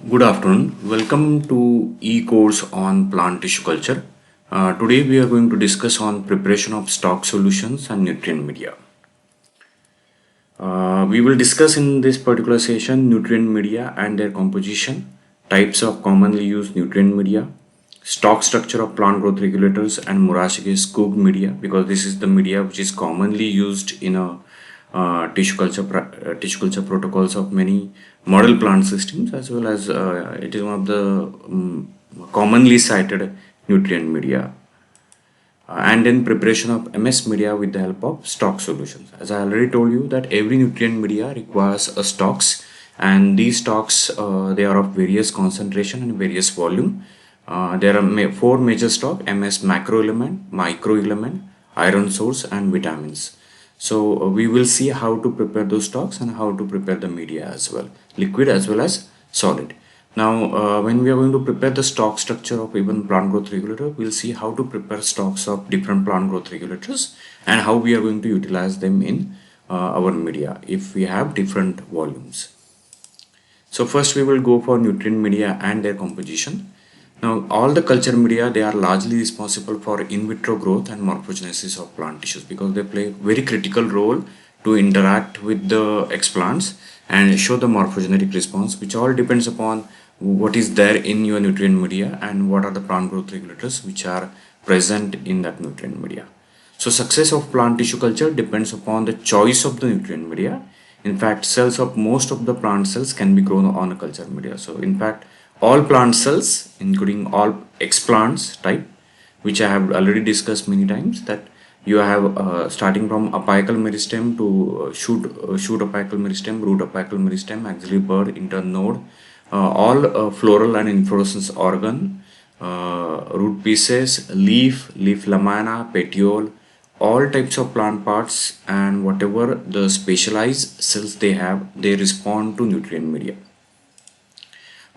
Good afternoon. Welcome to e-course on plant tissue culture. Today we are going to discuss on preparation of stock solutions and nutrient media. We will discuss in this particular session nutrient media and their composition, types of commonly used nutrient media, stock structure of plant growth regulators and Murashige cooked media, because this is the media which is commonly used in a tissue culture protocols of many model plant systems, as well as it is one of the commonly cited nutrient media. And then preparation of MS media with the help of stock solutions. As I already told you that every nutrient media requires a stocks, and these stocks they are of various concentration and various volume. There are four major stock: MS macro element, micro element, iron source, and vitamins. So we will see how to prepare those stocks and how to prepare the media as well, liquid as well as solid. Now, when we are going to prepare the stock structure of even plant growth regulator, we'll see how to prepare stocks of different plant growth regulators and how we are going to utilize them in our media if we have different volumes. So first we will go for nutrient media and their composition. Now, all the culture media, they are largely responsible for in vitro growth and morphogenesis of plant tissues, because they play very critical role to interact with the explants and show the morphogenetic response, which all depends upon what is there in your nutrient media and what are the plant growth regulators which are present in that nutrient media. So success of plant tissue culture depends upon the choice of the nutrient media. In fact, cells of most of the plant cells can be grown on a culture media. So in fact, all plant cells, including all explants type, which I have already discussed many times, that you have starting from apical meristem to shoot apical meristem, root apical meristem, axillary bud, internode, all floral and inflorescence organ, root pieces, leaf lamina, petiole, all types of plant parts, and whatever the specialized cells they have, they respond to nutrient media.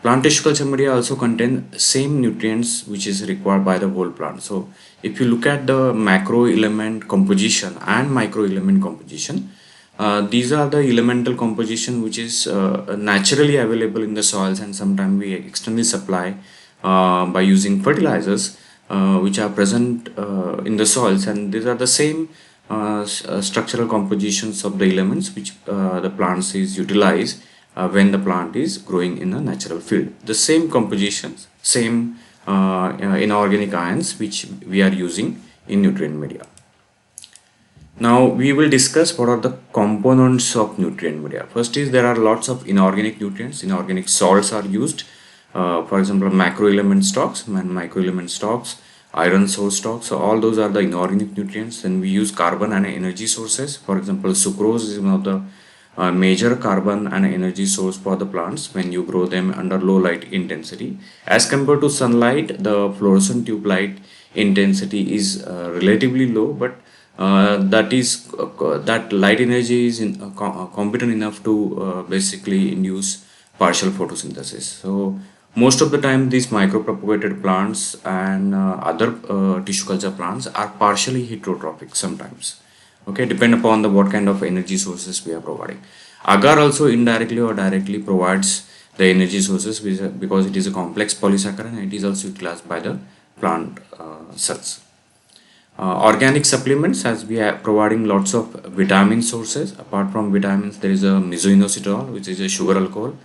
Plant tissue culture media also contain same nutrients which is required by the whole plant. So if you look at the macro element composition and micro element composition, these are the elemental composition which is naturally available in the soils, and sometimes we externally supply by using fertilizers which are present in the soils, and these are the same structural compositions of the elements which the plants is utilized when the plant is growing in a natural field. The same compositions, same inorganic ions which we are using in nutrient media. Now we will discuss what are the components of nutrient media. First is there are lots of inorganic nutrients. Inorganic salts are used. For example, macro element stocks and micro element stocks, iron source stocks. So all those are the inorganic nutrients. Then we use carbon and energy sources. For example, sucrose is one of the major carbon and energy source for the plants when you grow them under low light intensity. As compared to sunlight, the fluorescent tube light intensity is relatively low, but that light energy is competent enough to basically induce partial photosynthesis. So most of the time these micropropagated plants and other tissue culture plants are partially heterotrophic sometimes. Okay, depend upon the what kind of energy sources we are providing. Agar also indirectly or directly provides the energy sources because it is a complex polysaccharide, and it is also utilized by the plant cells. Organic supplements, as we are providing lots of vitamin sources. Apart from vitamins, there is a misoinositol, which is a sugar alcohol.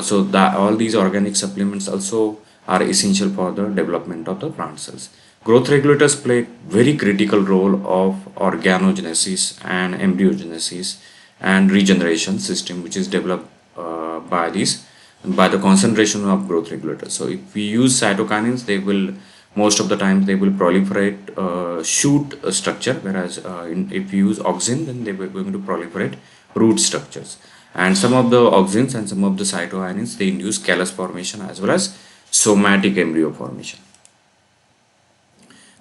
So that all these organic supplements also are essential for the development of the plant cells. Growth regulators play very critical role of organogenesis and embryogenesis and regeneration system, which is developed by the concentration of growth regulators. So if we use cytokinins, they will most of the times they will proliferate shoot structure, whereas if you use auxin, then they will going to proliferate root structures. And some of the auxins and some of the cytokinins, they induce callus formation as well as somatic embryo formation.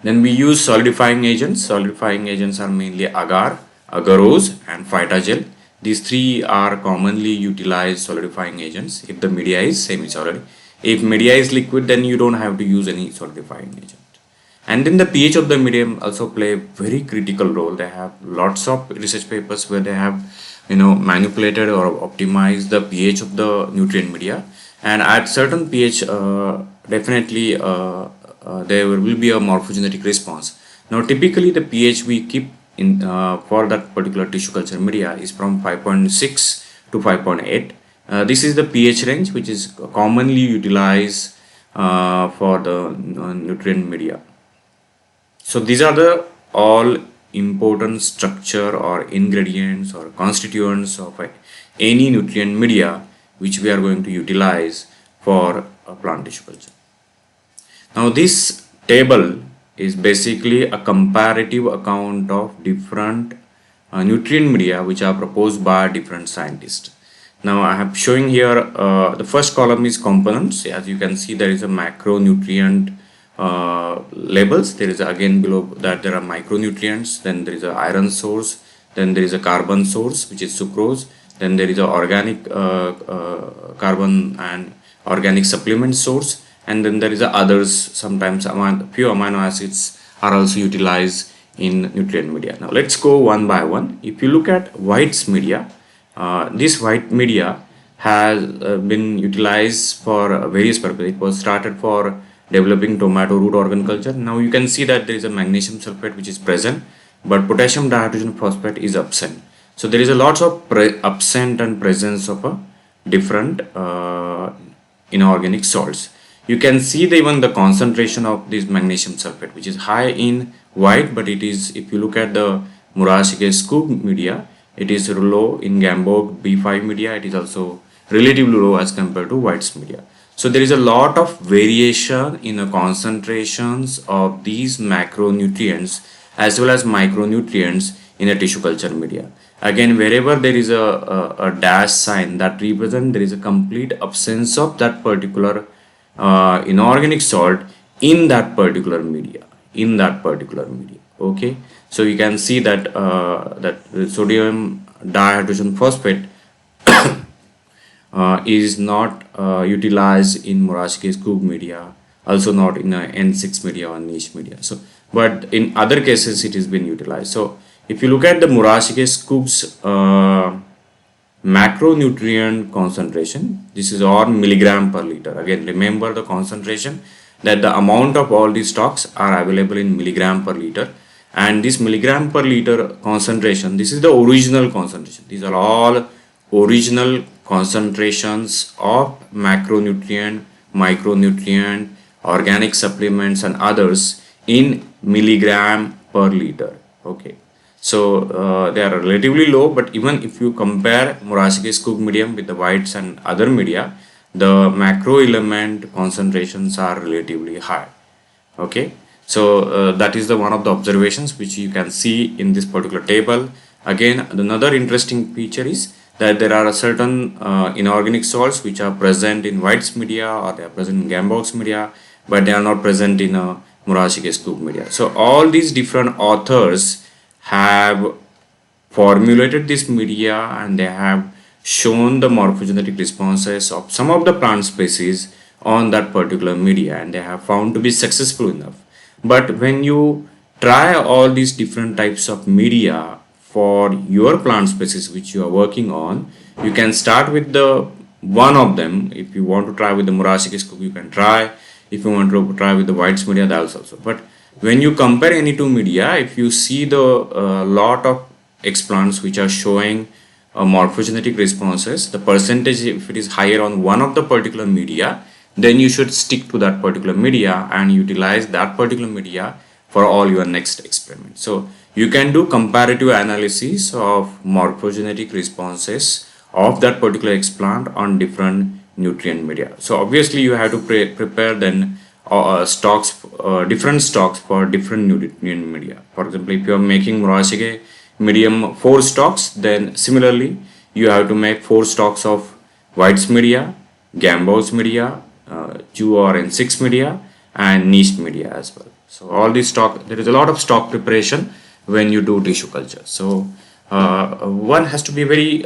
Then we use solidifying agents. Solidifying agents are mainly agar, agarose, and phytagel. These three are commonly utilized solidifying agents if the media is semi-solid. If media is liquid, then you don't have to use any solidifying agent. And then the pH of the medium also play a very critical role. They have lots of research papers where they have manipulated or optimized the pH of the nutrient media, and at certain pH, definitely there will be a morphogenetic response. Now, typically the pH we keep in for that particular tissue culture media is from 5.6 to 5.8. This is the pH range which is commonly utilized for the nutrient media. So these are the all important structure or ingredients or constituents of any nutrient media which we are going to utilize for a plant tissue culture. Now this table is basically a comparative account of different nutrient media which are proposed by different scientists. Now I am showing here the first column is components. As you can see, there is a macronutrient labels. There is again below that there are micronutrients, then there is a iron source, then there is a carbon source which is sucrose, then there is a organic carbon and organic supplement source, and then there is a others. Sometimes few amino acids are also utilized in nutrient media. Now let's go one by one. If you look at White's media, this white media has been utilized for various purposes. It was started for developing tomato root organ culture. Now you can see that there is a magnesium sulfate which is present, but potassium dihydrogen phosphate is absent. So there is a lots of absent and presence of a different inorganic salts. You can see even the concentration of this magnesium sulfate which is high in white, but it is, if you look at the Murashige Skoob media, it is low in Gamboge B5 media. It is also relatively low as compared to White's media. So there is a lot of variation in the concentrations of these macronutrients as well as micronutrients in a tissue culture media. Again, wherever there is a dash sign, that represents there is a complete absence of that particular inorganic salt in that particular media. Okay, so you can see that that sodium dihydrogen phosphate is not utilized in Murashige Skoob media, also not in N6 media or niche media. So, but in other cases it has been utilized. So, if you look at the Murashige Skoob's macronutrient concentration, this is all milligram per liter. Again, remember the concentration, that the amount of all these stocks are available in milligram per liter, and this milligram per liter concentration, this is the original concentration. These are all original concentrations of macronutrient, micronutrient, organic supplements and others in milligram per liter. Okay, so they are relatively low, but even if you compare Murashige Skoob medium with the Whites and other media, the macro element concentrations are relatively high. Okay, so that is the one of the observations which you can see in this particular table. Again, another interesting feature is that there are certain inorganic salts which are present in White's media or they are present in Gamboge's media, but they are not present in Murashige Skoob media. So all these different authors have formulated this media and they have shown the morphogenetic responses of some of the plant species on that particular media, and they have found to be successful enough. But when you try all these different types of media for your plant species which you are working on, you can start with the one of them. If you want to try with the Murashige Skoob, you can try. If you want to try with the White's media, that's also. But when you compare any two media, if you see the lot of explants which are showing morphogenetic responses, the percentage, if it is higher on one of the particular media, then you should stick to that particular media and utilize that particular media for all your next experiment. So you can do comparative analysis of morphogenetic responses of that particular explant on different nutrient media. So obviously you have to prepare then stocks, different stocks for different nutrient media. For example, if you are making Murashige medium 4 stocks, then similarly you have to make 4 stocks of White's media, Gamboge's media, 2 or N6 media, and niche media as well. So all these stock, there is a lot of stock preparation when you do tissue culture. So one has to be very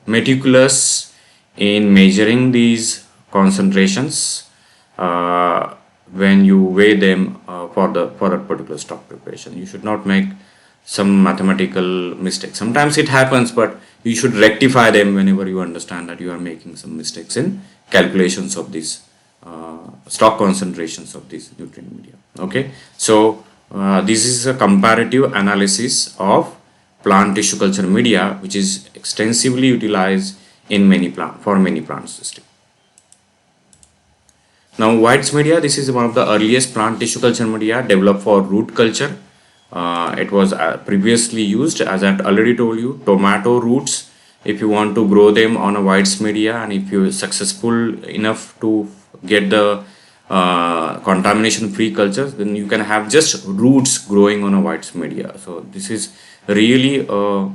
meticulous in measuring these concentrations when you weigh them for a particular stock preparation. You should not make some mathematical mistakes. Sometimes it happens, but you should rectify them whenever you understand that you are making some mistakes in calculations of these stock concentrations of these nutrient media. Okay, so this is a comparative analysis of plant tissue culture media, which is extensively utilized in many plant systems. Now, White's media, this is one of the earliest plant tissue culture media developed for root culture. It was previously used, as I already told you, tomato roots. If you want to grow them on a White's media, and if you are successful enough to get the contamination-free cultures, then you can have just roots growing on a White's media. So this is really a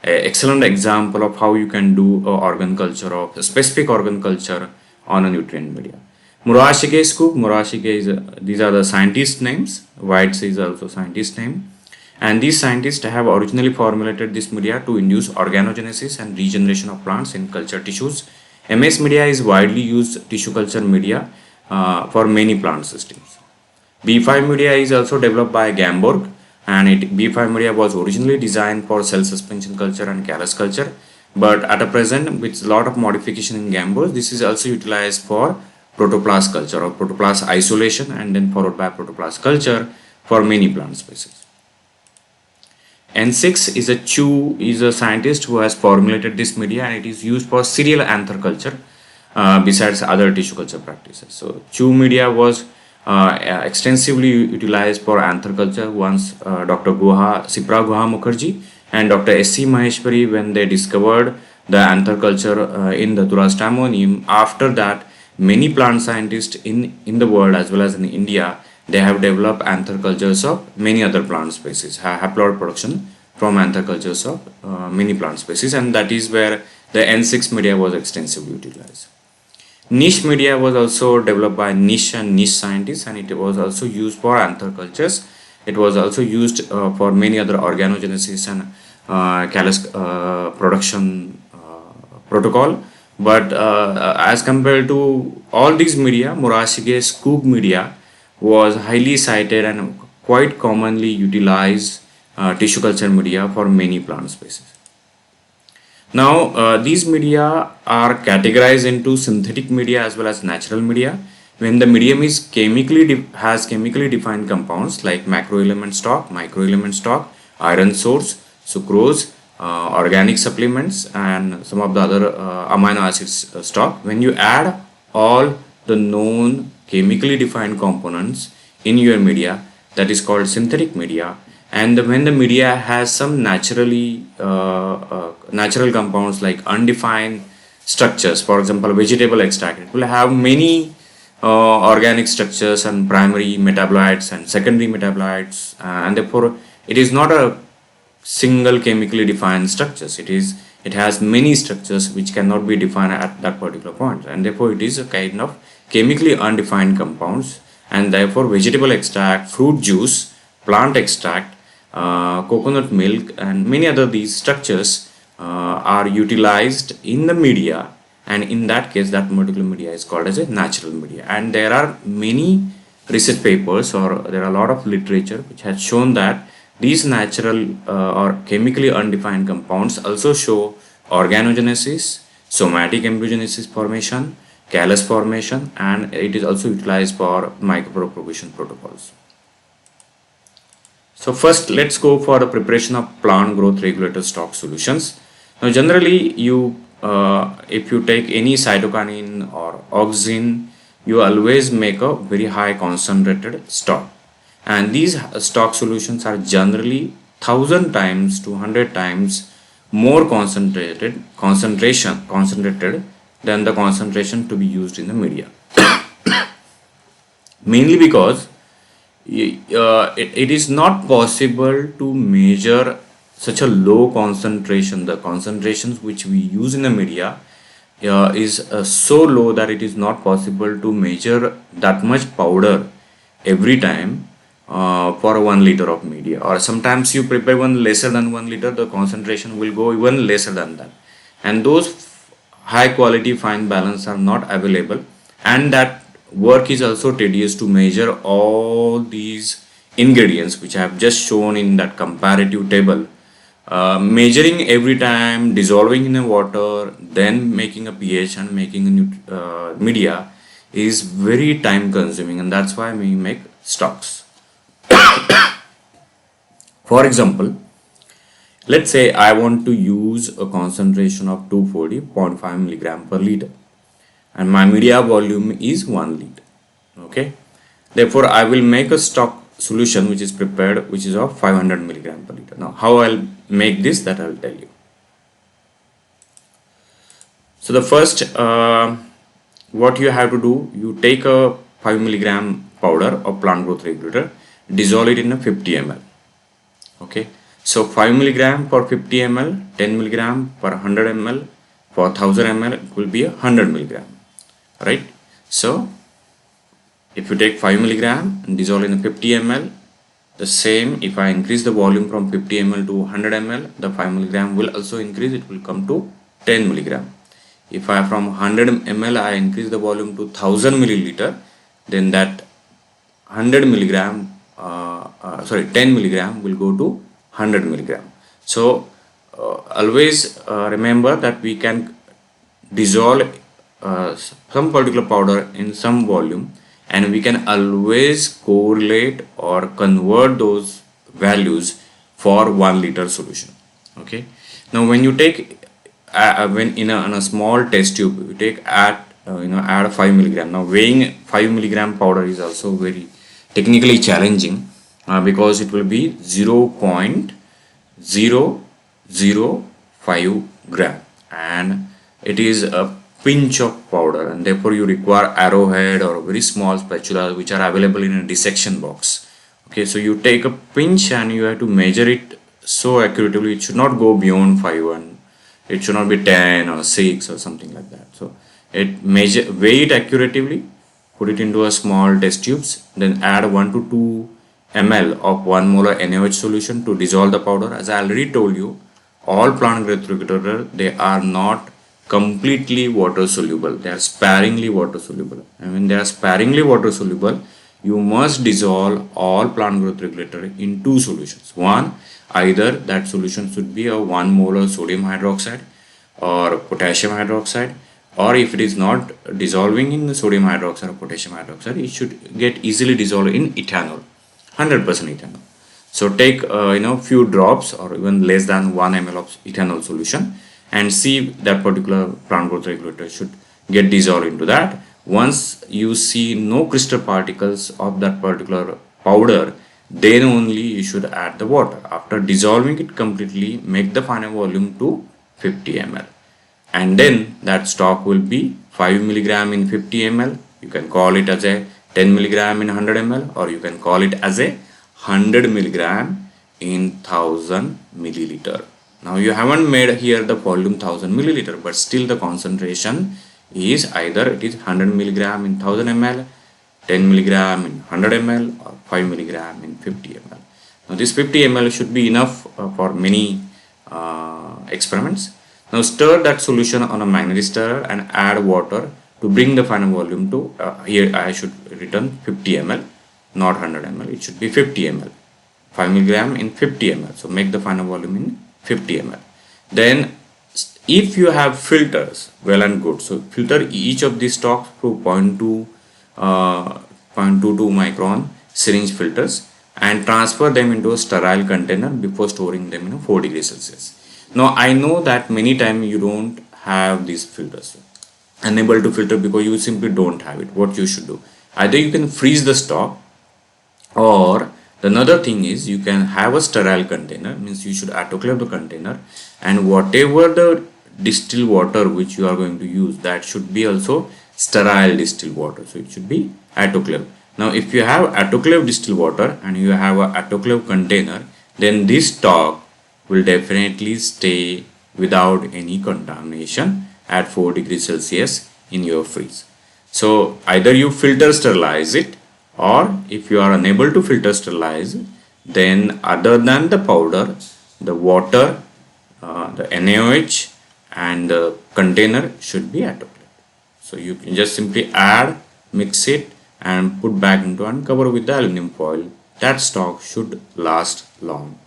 excellent example of how you can do organ culture of a specific organ culture on a nutrient media. Murashige Scoop, Murashige is these are the scientist names. White's is also scientist name, and these scientists have originally formulated this media to induce organogenesis and regeneration of plants in culture tissues. MS media is widely used tissue culture media for many plant systems. B5 media is also developed by Gamborg, and B5 media was originally designed for cell suspension culture and callus culture, but at a present with a lot of modification in Gamborg, this is also utilized for protoplast culture or protoplast isolation, and then followed by protoplast culture for many plant species. N6 is a scientist who has formulated this media, and it is used for cereal anther culture besides other tissue culture practices. So Chu media was extensively utilized for anther culture once Dr. Sipra Guha Mukherjee and Dr. S.C. Maheshwari, when they discovered the anther culture in the Turastramonium. After that, many plant scientists in the world as well as in India, they have developed anther cultures of many other plant species, haploid production from anther cultures of many plant species, and that is where the N6 media was extensively utilized. Niche media was also developed by niche scientists, and it was also used for anther cultures. It was also used for many other organogenesis and callus production protocol. But as compared to all these media, Murashige Scoop media was highly cited and quite commonly utilized tissue culture media for many plant species. Now, these media are categorized into synthetic media as well as natural media. When the medium is has chemically defined compounds like macroelement stock, microelement stock, iron source, sucrose, organic supplements, and some of the other amino acids stock. When you add all the known chemically defined components in your media, that is called synthetic media. And when the media has some natural compounds like undefined structures, for example vegetable extract, it will have many organic structures and primary metabolites and secondary metabolites, and therefore it is not a single chemically defined structures. It has many structures which cannot be defined at that particular point, and therefore it is a kind of chemically undefined compounds. And therefore vegetable extract, fruit juice, plant extract, coconut milk, and many other these structures are utilized in the media, and in that case that particular media is called as a natural media. And there are many research papers, or there are a lot of literature which has shown that these natural or chemically undefined compounds also show organogenesis, somatic embryogenesis formation, callus formation, and it is also utilized for micropropagation protocols. So first, let's go for the preparation of plant growth regulator stock solutions. Now generally if you take any cytokinin or auxin, you always make a very high concentrated stock, and these stock solutions are generally 1000 times to 100 times more concentrated than the concentration to be used in the media. Mainly because it is not possible to measure such a low concentration. The concentrations which we use in the media is so low that it is not possible to measure that much powder every time for 1 liter of media, or sometimes you prepare one lesser than 1 liter, the concentration will go even lesser than that, and those high quality fine balance are not available, and that work is also tedious to measure all these ingredients which I have just shown in that comparative table. Measuring every time, dissolving in the water, then making a pH and making a media is very time consuming, and that's why we make stocks. For example, let's say I want to use a concentration of 240.5 milligram per liter and my media volume is 1 liter. Okay, therefore I will make a stock solution which is prepared, which is of 500 milligram per liter. Now how I'll make this, that I'll tell you. So the first what you have to do, you take a 5 milligram powder of plant growth regulator, dissolve it in a 50 ml. Okay, so 5 milligram for 50 ml, 10 milligram per 100 ml, for 1000 ml it will be 100 milligram, right? So if you take 5 milligram and dissolve in 50 ml, the same, if I increase the volume from 50 ml to 100 ml, the 5 milligram will also increase, it will come to 10 milligram. If I from 100 ml I increase the volume to 1000 milliliter, then that 100 milligram 10 milligram will go to 100 milligram. So always remember that we can dissolve some particular powder in some volume, and we can always correlate or convert those values for 1 liter solution. Okay, now when you take when in a small test tube, you take add 5 milligram. Now weighing 5 milligram powder is also very technically challenging because it will be 0.005 gram and it is a pinch of powder, and therefore you require arrowhead or a very small spatula which are available in a dissection box. Okay, so you take a pinch and you have to measure it so accurately. It should not go beyond 5 and it should not be 10 or 6 or something like that. So weigh it accurately, put it into a small test tubes, then add 1 to 2 ml of 1 molar NaOH solution to dissolve the powder. As I already told you, all plant growth regulator, they are not completely water soluble, they are sparingly water soluble, and when they are sparingly water soluble, you must dissolve all plant growth regulator in two solutions. One, either that solution should be a 1 molar sodium hydroxide or potassium hydroxide, or if it is not dissolving in the sodium hydroxide or potassium hydroxide, it should get easily dissolved in ethanol, 100% ethanol. So take few drops or even less than 1 ml of ethanol solution and see that particular plant growth regulator should get dissolved into that. Once you see no crystal particles of that particular powder, then only you should add the water. After dissolving it completely, make the final volume to 50 ml, and then that stock will be 5 milligram in 50 ml. You can call it as a 10 milligram in 100 ml, or you can call it as a 100 milligram in 1000 milliliter. Now you haven't made here the volume 1000 milliliter, but still the concentration is either it is 100 milligram in 1000 ml, 10 milligram in 100 ml, or 5 milligram in 50 ml. Now this 50 ml should be enough for many experiments. Now stir that solution on a magnetic stirrer and add water to bring the final volume to here I should return 50 ml, not 100 ml. It should be 50 ml, 5 milligram in 50 ml. So make the final volume in 50 ml. Then if you have filters, well and good. So filter each of these stocks through 0.22 micron syringe filters and transfer them into a sterile container before storing them in 4 degrees Celsius. Now I know that many times you don't have these filters, unable to filter because you simply don't have it. What you should do, either you can freeze the stock, or another thing is you can have a sterile container, means you should autoclave the container, and whatever the distilled water which you are going to use, that should be also sterile distilled water, so it should be autoclave. Now if you have autoclave distilled water and you have a autoclave container, then this stock will definitely stay without any contamination at 4 degrees Celsius in your freeze. So either you filter sterilize it, or if you are unable to filter sterilize, then other than the powder, the water, the NaOH and the container should be autoclaved. So you can just simply add, mix it and put back into and cover with the aluminum foil. That stock should last long.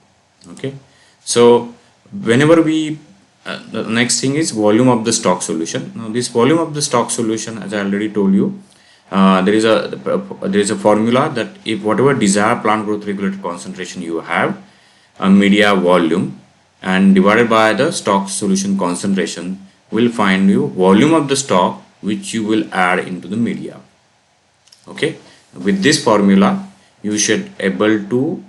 Okay, so whenever we the next thing is volume of the stock solution. Now this volume of the stock solution, as I already told you, there is a formula that if whatever desired plant growth regulator concentration you have, a media volume and divided by the stock solution concentration will find you volume of the stock which you will add into the media. Okay, with this formula you should able to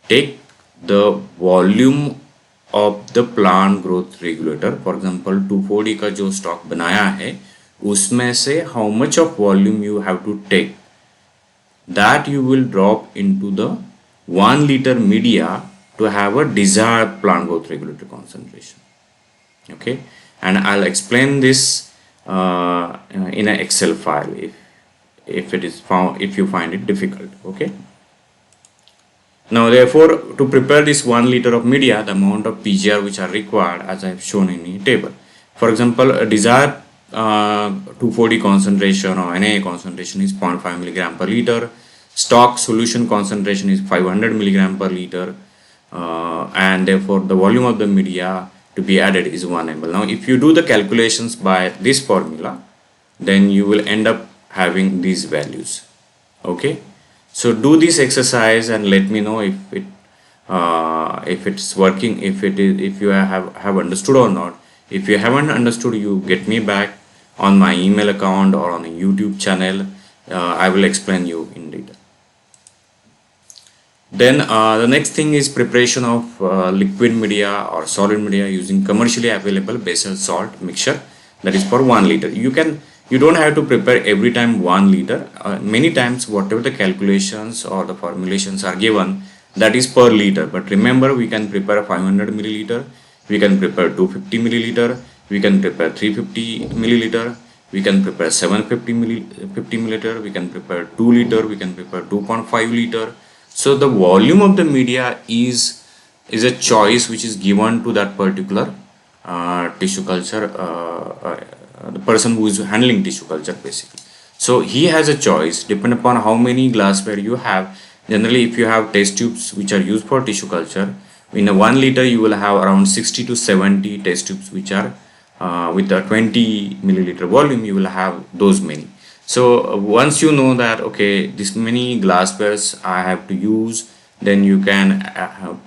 take the volume of the plant growth regulator. For example 240 का जो stock बनाया है उसमें से how much of volume you have to take, that you will drop into the 1 liter media to have a desired plant growth regulator concentration. Okay, and I'll explain this in an Excel file if it is found, if you find it difficult. Okay, now therefore to prepare this 1 liter of media, the amount of PGR which are required as I have shown in the table. For example, a desired 240 concentration or NaA concentration is 0.5 milligram per liter. Stock solution concentration is 500 milligram per liter, and therefore the volume of the media to be added is 1 ml. Now if you do the calculations by this formula, then you will end up having these values. Okay, so do this exercise and let me know if it's working, if you have understood or not. If you haven't understood, you get me back on my email account or on a YouTube channel. I will explain you in detail. Then the next thing is preparation of liquid media or solid media using commercially available basal salt mixture, that is for 1 liter. You don't have to prepare every time 1 liter. Many times whatever the calculations or the formulations are given, that is per liter. But remember, we can prepare 500 milliliter, we can prepare 250 milliliter, we can prepare 350 milliliter, we can prepare 750 milliliter, we can prepare 2 liter, we can prepare 2.5 liter. So the volume of the media is a choice which is given to that particular tissue culture, the person who is handling tissue culture basically. So he has a choice depending upon how many glassware you have. Generally, if you have test tubes which are used for tissue culture, in a 1 liter you will have around 60 to 70 test tubes which are with a 20 milliliter volume, you will have those many. So once you know that okay, this many glasswares I have to use, then you can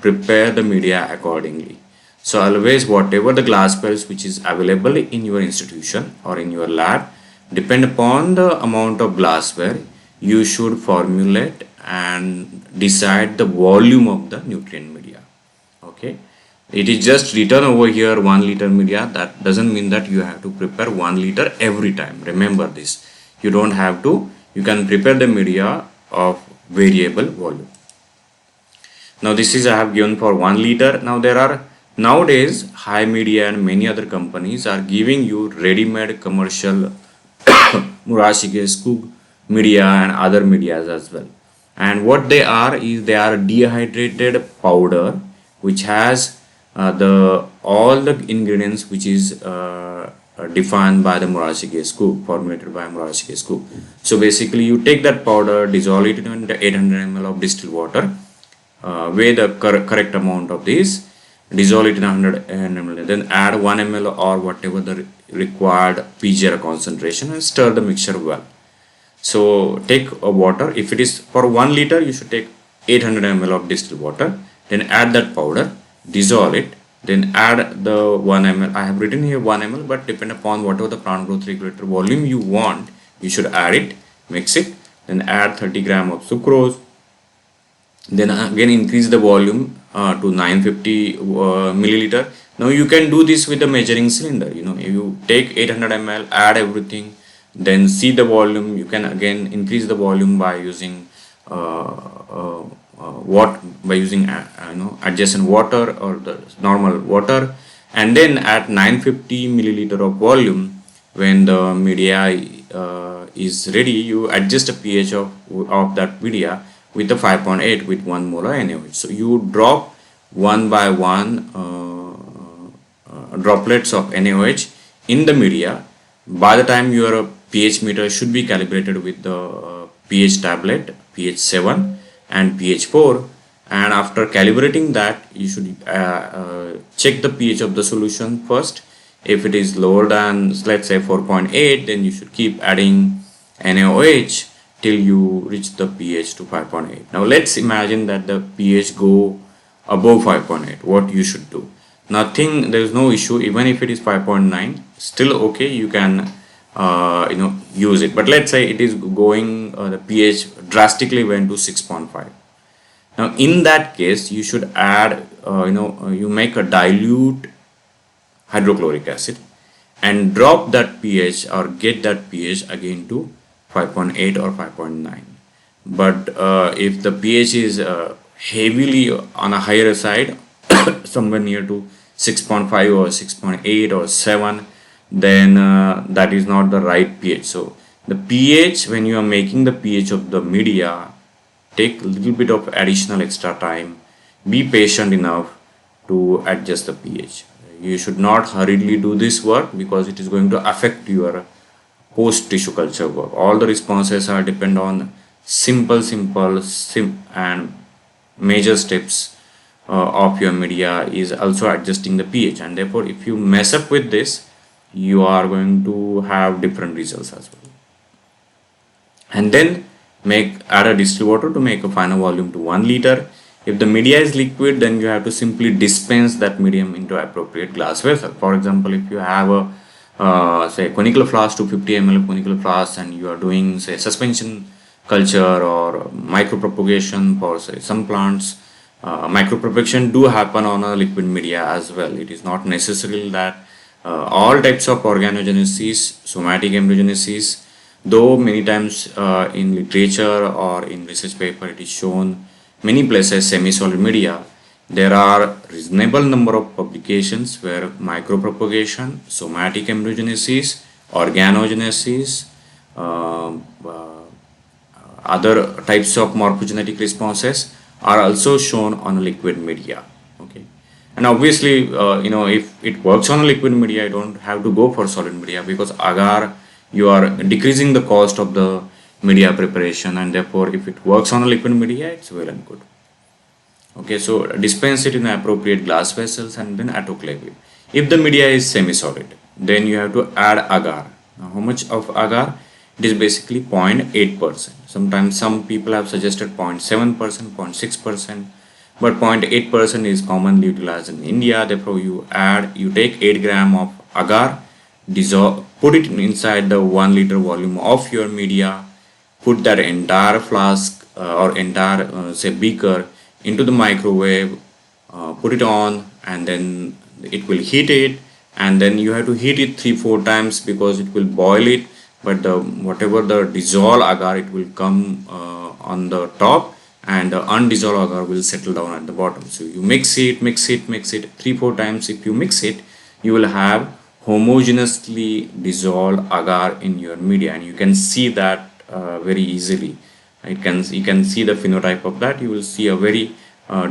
prepare the media accordingly. So always whatever the glasswares which is available in your institution or in your lab, depend upon the amount of glassware, you should formulate and decide the volume of the nutrient media. Okay, it is just written over here 1 liter media. That doesn't mean that you have to prepare 1 liter every time. Remember this, you don't have to. You can prepare the media of variable volume. Now this is I have given for 1 liter. Now there are nowadays High Media and many other companies are giving you ready-made commercial Murashige, Skug media and other medias as well. And what they are is they are dehydrated powder which has all the ingredients which is defined by the Murashige Skug, formulated by Murashige Skug. So basically you take that powder, dissolve it in 800 ml of distilled water, weigh the correct amount of this, dissolve it in 100 ml, then add 1 ml or whatever the required PGR concentration and stir the mixture well. So take a water, if it is for 1 liter you should take 800 ml of distilled water, then add that powder, dissolve it, then add the 1 ml. I have written here 1 ml, but depend upon whatever the plant growth regulator volume you want, you should add it, mix it, then add 30 gram of sucrose, then again increase the volume to 950 milliliter. Now you can do this with a measuring cylinder. You take 800 ml, add everything, then see the volume. You can again increase the volume by using adjacent water or the normal water, and then at 950 milliliter of volume, when the media is ready, you adjust the pH of that media with the 5.8 with 1 molar NaOH. So you drop 1 by 1 droplets of NaOH in the media. By the time your pH meter should be calibrated with the pH tablet, pH 7 and pH 4, And after calibrating that, you should check the pH of the solution first. If it is lower than, let's say, 4.8, then you should keep adding NaOH till you reach the pH to 5.8. Now let's imagine that the pH go above 5.8. What you should do? Nothing, there is no issue. Even if it is 5.9, still okay, you can use it. But let's say it is going, the pH drastically went to 6.5. Now in that case, you should add, you make a dilute hydrochloric acid and drop that pH or get that pH again to 5.8 or 5.9. But if the pH is heavily on a higher side, somewhere near to 6.5 or 6.8 or 7, then that is not the right pH. So the pH, when you are making the pH of the media, take a little bit of additional extra time. Be patient enough to adjust the pH. You should not hurriedly do this work because it is going to affect your post tissue culture work. All the responses are depend on simple and major steps of your media is also adjusting the pH, and therefore if you mess up with this, you are going to have different results as well. And then add a distilled water to make a final volume to 1 liter. If the media is liquid, then you have to simply dispense that medium into appropriate glass vessel. For example, if you have a say conical flask, 250 ml conical flask, and you are doing say suspension culture or micropropagation for say some plants, micropropagation do happen on a liquid media as well. It is not necessary that all types of organogenesis, somatic embryogenesis, though many times in literature or in research paper it is shown many places semi-solid media. There are reasonable number of publications where micropropagation, somatic embryogenesis, organogenesis, other types of morphogenetic responses are also shown on a liquid media. Okay, and obviously if it works on a liquid media, I don't have to go for solid media, because agar you are decreasing the cost of the media preparation, and therefore if it works on a liquid media, it's well and good. Okay, so dispense it in appropriate glass vessels and then autoclave it. If the media is semi-solid, then you have to add agar. Now, how much of agar? It is basically 0.8%. Sometimes some people have suggested 0.7%, 0.6%, but 0.8% is commonly utilized in India. Therefore, you take 8 gram of agar, dissolve, put it inside the 1 liter volume of your media, put that entire flask or entire say beaker into the microwave, put it on, and then it will heat it, and then you have to heat it 3-4 times because it will boil it, but whatever the dissolved agar, it will come on the top, and the undissolved agar will settle down at the bottom. So you mix it 3-4 times. If you mix it, you will have homogeneously dissolved agar in your media, and you can see that very easily. You can see the phenotype of that. You will see a very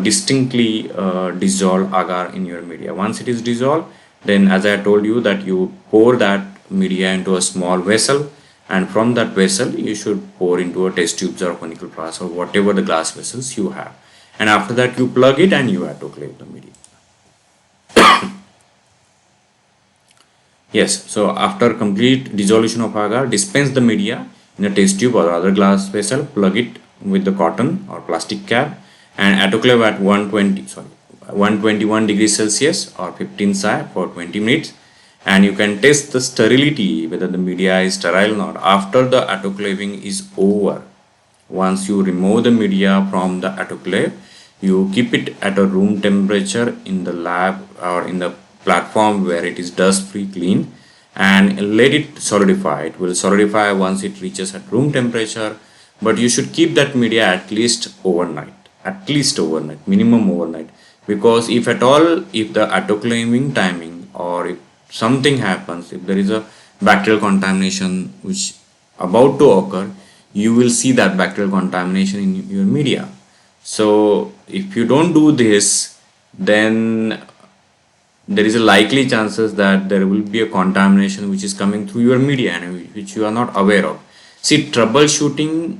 distinctly dissolved agar in your media. Once it is dissolved, then as I told you that you pour that media into a small vessel, and from that vessel you should pour into a test tubes or conical flask or whatever the glass vessels you have, and after that you plug it and you autoclave the media. Yes, so after complete dissolution of agar, dispense the media in a test tube or other glass vessel, plug it with the cotton or plastic cap, and autoclave at 121 degrees Celsius or 15 psi for 20 minutes. And you can test the sterility, whether the media is sterile or not, after the autoclaving is over. Once you remove the media from the autoclave, you keep it at a room temperature in the lab or in the platform where it is dust free, clean, and let it solidify. It will solidify once it reaches at room temperature, but you should keep that media at least overnight, minimum overnight, because if at all, if the autoclaving timing or if something happens, if there is a bacterial contamination which about to occur, you will see that bacterial contamination in your media. So if you don't do this, then there is a likely chances that there will be a contamination which is coming through your media and which you are not aware of. See, troubleshooting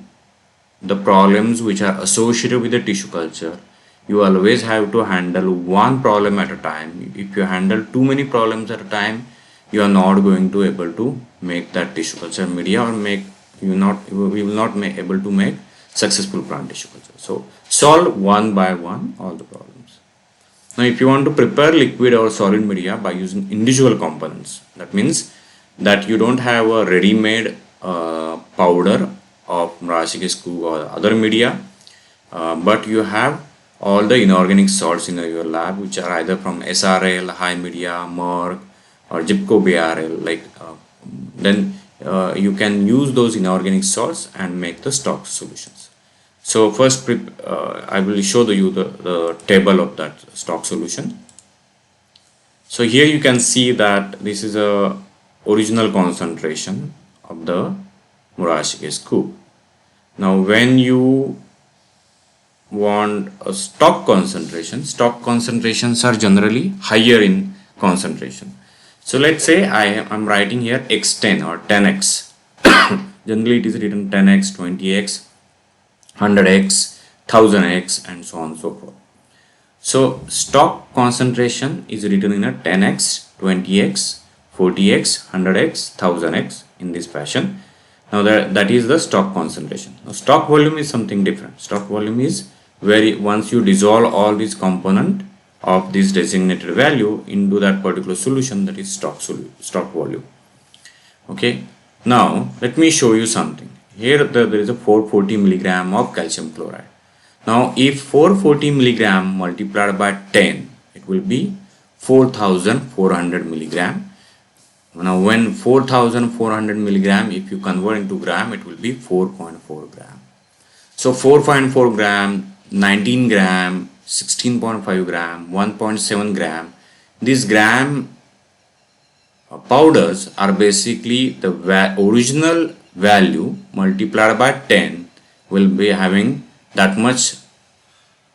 the problems which are associated with the tissue culture You always have to handle one problem at a time. If you handle too many problems at a time, you are not going to able to make that tissue culture media, or make you will not make able to make successful plant tissue culture. So solve one by one all the problems. Now if you want to prepare liquid or solid media by using individual components, that means that you don't have a ready-made powder of Murashige Skog or other media, but you have all the inorganic salts in your lab, which are either from SRL, High Media, Merck, or Gipco BRL. Then you can use those inorganic salts and make the stock solutions. So first, I will show you the table of that stock solution. So here you can see that this is a original concentration of the Murashige Skog. Now when you want a stock concentrations are generally higher in concentration. So let's say I'm writing here x10 or 10x. Generally it is written 10x, 20x, 100x, 1000x, and so on and so forth. So stock concentration is written in a 10x, 20x, 40x, 100x, 1000x in this fashion. Now that is the stock concentration. Now stock volume is something different. Stock volume is where once you dissolve all these component of this designated value into that particular solution, that is stock volume. Okay. Now let me show you something. Here there is a 440 milligram of calcium chloride. Now if 440 milligram multiplied by 10, it will be 4400 milligram. Now when 4400 milligram, if you convert into gram, it will be 4.4 gram. So 4.4 gram, 19 gram, 16.5 gram, 1.7 gram. These gram powders are basically the original value multiplied by 10 will be having that much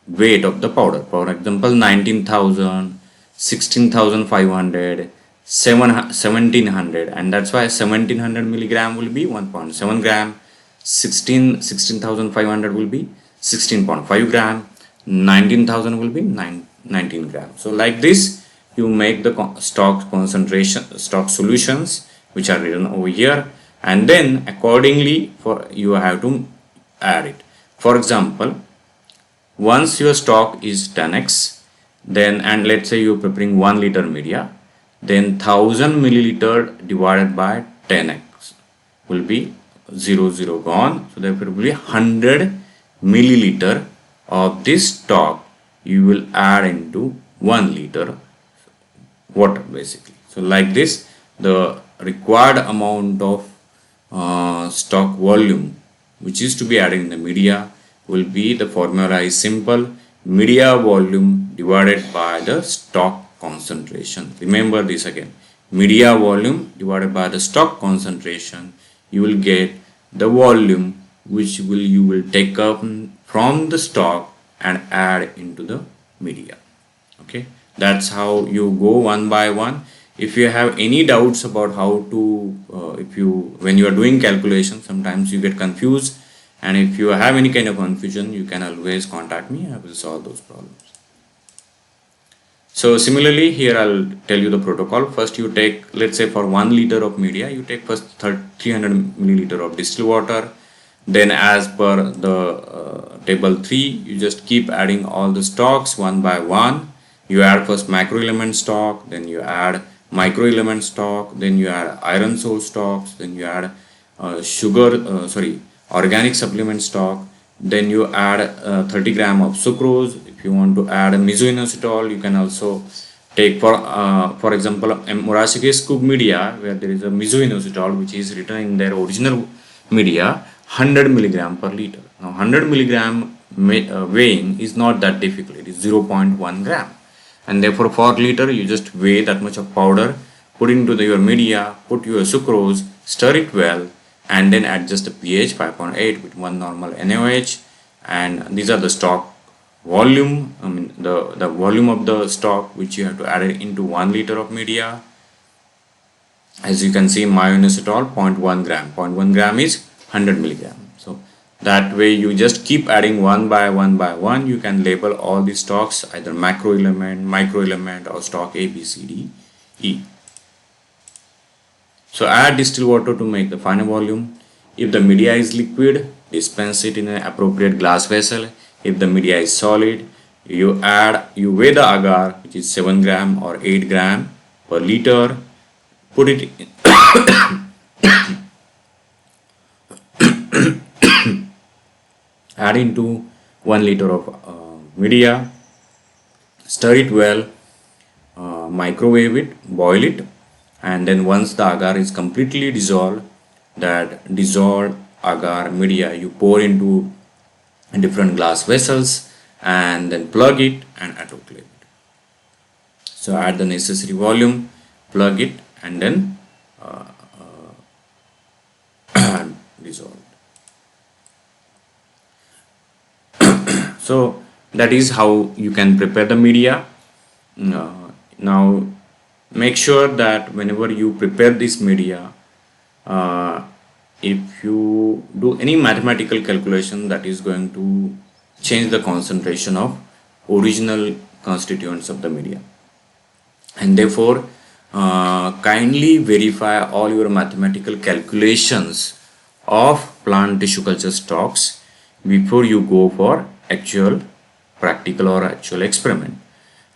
weight of the powder. For example, 19,000, 16,500, 1700, and that's why 1700 milligram will be 1.7 gram, 16,500 will be 16.5 gram, 19,000 will be 19 grams. So like this you make the stock solutions which are written over here, and then accordingly you have to add it. For example, once your stock is 10x, then, and let's say you're preparing 1 liter media, then 1000 milliliter divided by 10x will be 0 gone. So therefore will be 100 milliliter of this stock you will add into 1 liter water basically. So like this, the required amount of stock volume which is to be added in the media will be, the formula is simple: media volume divided by the stock concentration. Remember this again: media volume divided by the stock concentration. You will get the volume which you will take up from the stock and add into the media. Okay, that's how you go one by one. If you have any doubts about how to when you are doing calculation, sometimes you get confused, and if you have any kind of confusion, you can always contact me. I will solve those problems. So similarly here I'll tell you the protocol. First you take, let's say for 1 liter of media, you take first 300 milliliter of distilled water. Then as per the table 3, you just keep adding all the stocks one by one. You add first macro element stock, then you add micro element stock, then you add iron salt stocks, then you add organic supplement stock, then you add 30 gram of sucrose. If you want to add a misoinositol, you can also take for example Murashige Skog media, where there is a misoinositol which is written in their original media 100 milligram per liter. Now 100 milligram weighing is not that difficult, it is 0.1 gram, and therefore for liter you just weigh that much of powder, put into your media, put your sucrose, stir it well, and then adjust the pH 5.8 with 1 normal NaOH. And these are the stock volume, the volume of the stock which you have to add it into 1 liter of media. As you can see, myo-inositol 0.1 gram. 0.1 gram is 100 milligram. So That way you just keep adding one by one. You can label all the stocks either macro element, micro element, or stock A, B, C, D, E. So add distilled water to make the final volume. If the media is liquid, dispense it in an appropriate glass vessel. If the media is solid, you weigh the agar, which is 7 gram or 8 gram per liter. Put it in, add into 1 liter of media. Stir it well, microwave it, boil it, and then once the agar is completely dissolved, that dissolved agar media you pour into different glass vessels and then plug it and autoclave it. So add the necessary volume, plug it, and then dissolve it. So that is how you can prepare the media. Now make sure that whenever you prepare this media, if you do any mathematical calculation, that is going to change the concentration of original constituents of the media, and therefore kindly verify all your mathematical calculations of plant tissue culture stocks before you go for actual practical or actual experiment.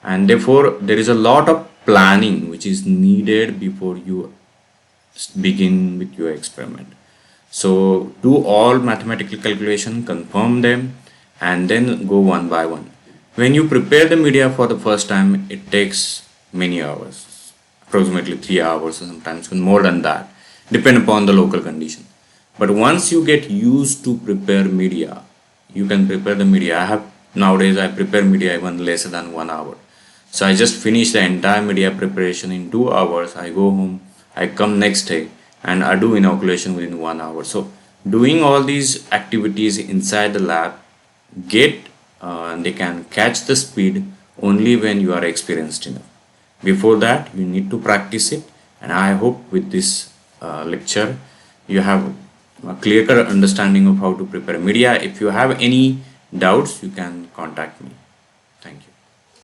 And therefore there is a lot of planning which is needed before you begin with your experiment. So do all mathematical calculation, confirm them, and then go one by one. When you prepare the media for the first time, it takes many hours, approximately 3 hours or sometimes even more than that, depend upon the local condition. But once you get used to prepare media, you can prepare the media. Nowadays I prepare media even less than 1 hour. So I just finish the entire media preparation in 2 hours. I go home, I come next day, and I do inoculation within 1 hour. So doing all these activities inside the lab, they can catch the speed only when you are experienced enough. Before that, you need to practice it, and I hope with this lecture you have a clear understanding of how to prepare media. If you have any doubts, you can contact me. Thank you.